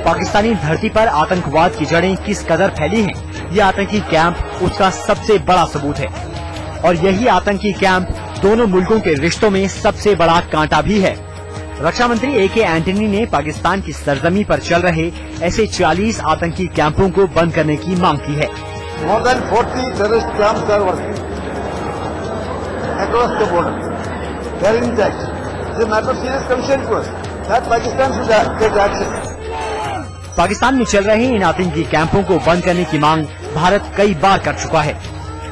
पाकिस्तानी धरती पर आतंकवाद की जड़ें किस कदर फैली हैं, ये आतंकी कैंप उसका सबसे बड़ा सबूत है। और यही आतंकी कैंप दोनों मुल्कों के रिश्तों में सबसे बड़ा कांटा भी है। रक्षा मंत्री A.K. एंटनी ने पाकिस्तान की सरजमी पर चल रहे ऐसे 40 आतंकी कैंपों को बंद करने की मांग की है। More than 40 terrorist camps are working across the border. They are intact. It's a matter of serious concern to us that Pakistan should take action. Pakistan में चल रहे इन आतंकी कैंपों को बंद करने की मांग भारत कई बार कर चुका है,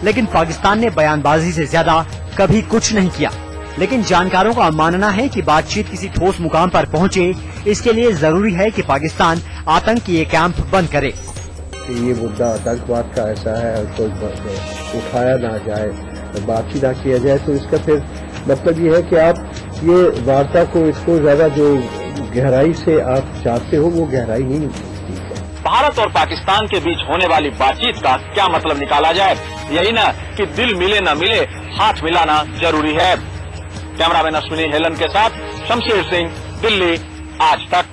लेकिन पाकिस्तान ने बयानबाजी से ज्यादा कभी कुछ नहीं किया। लेकिन जानकारों का मानना है कि बातचीत किसी ठोस मुकाम पर पहुंचे, इसके लिए जरूरी है कि पाकिस्तान आतंक के ये कैंप बंद करे। ये मुद्दा आतंकवाद का ऐसा है, कोई उठाया ना जाए, बात ही ना किया जाए, तो इसका फिर मतलब ये है कि आप ये वार्ता को, इसको ज्यादा जो गहराई से आप चाहते हो वो गहराई नहीं होती है। भारत और पाकिस्तान के बीच होने वाली बातचीत का क्या मतलब निकाला जाए? यही ना कि दिल मिले न मिले, हाथ मिलाना जरूरी है। कैमरामैन अश्विनी हेलन के साथ शमशेर सिंह, दिल्ली, आज तक।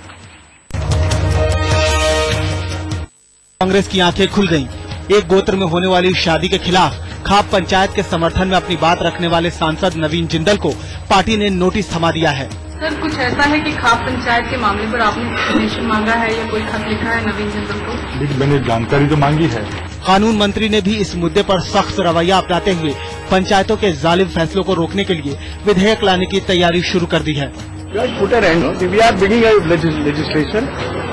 कांग्रेस की आंखें खुल गईं। एक गोत्र में होने वाली शादी के खिलाफ खाप पंचायत के समर्थन में अपनी बात रखने वाले सांसद नवीन जिंदल को पार्टी ने नोटिस थमा दिया है। सर, कुछ ऐसा है कि खाप पंचायत के मामले पर आपने एक्सप्लेनेशन मांगा है या कोई खत लिखा है नवीन जिंदल को? लेकिन मैंने जानकारी तो मांगी है। कानून मंत्री ने भी इस मुद्दे पर सख्त रवैया अपनाते हुए पंचायतों के जालिम फैसलों को रोकने के लिए विधेयक लाने की तैयारी शुरू कर दी है। put an end. We are beginning a legislation,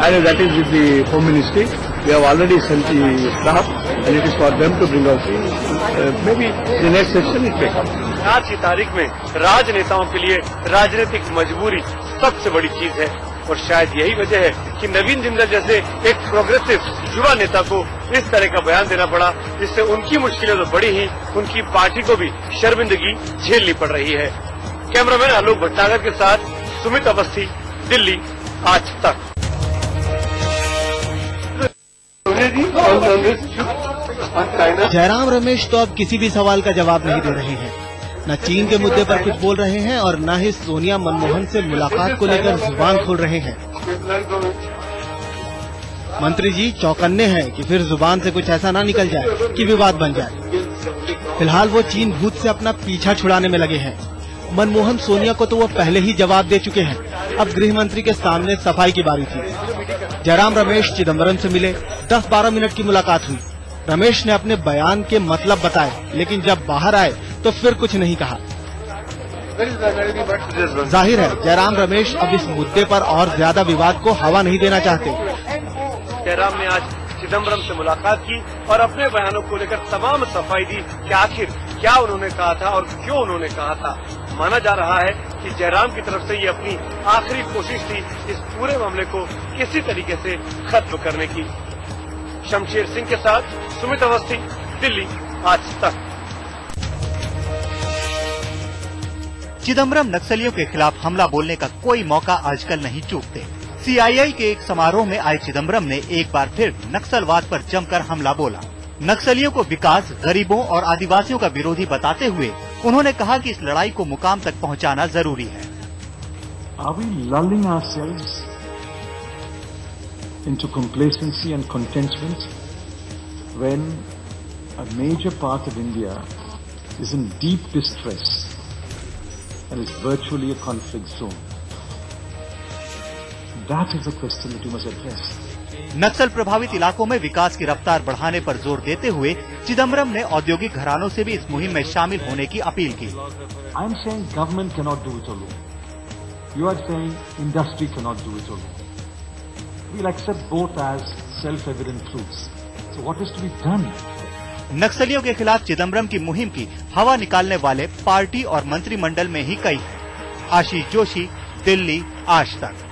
and that is with the Home Ministry. We have already sent the draft, and it is for them to bring out maybe the next session it may come. आज की तारीख में राजनेताओं के लिए राजनीतिक मजबूरी सबसे बड़ी चीज है, और शायद यही वजह है कि नवीन जिंदल जैसे एक प्रोग्रेसिव युवा नेता को इस तरह का बयान देना पड़ा, जिससे उनकी मुश्किलें तो बड़ी ही, उनकी पार्टी को भी शर्मिंदगी झेलनी पड़ रही है। कैमरामैन आलोक भटनागर के साथ सुमित अवस्थी, दिल्ली, आज तक। जयराम रमेश तो अब किसी भी सवाल का जवाब नहीं दे रहे हैं, न चीन के मुद्दे पर कुछ बोल रहे हैं और न ही सोनिया मनमोहन से मुलाकात को लेकर जुबान खोल रहे हैं। मंत्री जी चौकन्ने हैं कि फिर जुबान से कुछ ऐसा ना निकल जाए कि विवाद बन जाए। फिलहाल वो चीन भूत से अपना पीछा छुड़ाने में लगे हैं। मनमोहन सोनिया को तो वो पहले ही जवाब दे चुके हैं, अब गृह मंत्री के सामने सफाई की बारी थी। जयराम रमेश चिदम्बरम से मिले, 10-12 मिनट की मुलाकात हुई। रमेश ने अपने बयान के मतलब बताए, लेकिन जब बाहर आए तो फिर कुछ नहीं कहा। जाहिर है जयराम रमेश अब इस मुद्दे पर और ज्यादा विवाद को हवा नहीं देना चाहते। जयराम ने आज चिदम्बरम से मुलाकात की और अपने बयानों को लेकर तमाम सफाई दी कि आखिर क्या उन्होंने कहा था और क्यों उन्होंने कहा था। माना जा रहा है कि जयराम की तरफ से ये अपनी आखिरी कोशिश थी इस पूरे मामले को किसी तरीके से खत्म करने की। शमशेर सिंह के साथ सुमित अवस्थी, दिल्ली, आज तक। चिदम्बरम नक्सलियों के खिलाफ हमला बोलने का कोई मौका आजकल नहीं चूकते। CII के एक समारोह में आए चिदम्बरम ने एक बार फिर नक्सलवाद पर जमकर हमला बोला। नक्सलियों को विकास, गरीबों और आदिवासियों का विरोधी बताते हुए उन्होंने कहा कि इस लड़ाई को मुकाम तक पहुंचाना जरूरी है। Are we lulling ourselves into complacency and contentment when a major part of India is in deep distress and is virtually a conflict zone? That is the question that you must address. नक्सल प्रभावित इलाकों में विकास की रफ्तार बढ़ाने पर जोर देते हुए चिदम्बरम ने औद्योगिक घरानों से भी इस मुहिम में शामिल होने की अपील की। I am saying government cannot do it alone. You are saying industry cannot do it alone. We'll accept both as self-evident truths. So what is to be done? नक्सलियों के खिलाफ चिदम्बरम की मुहिम की हवा निकालने वाले पार्टी और मंत्रिमंडल में ही कई हैं। आशीष जोशी, दिल्ली, आज तक।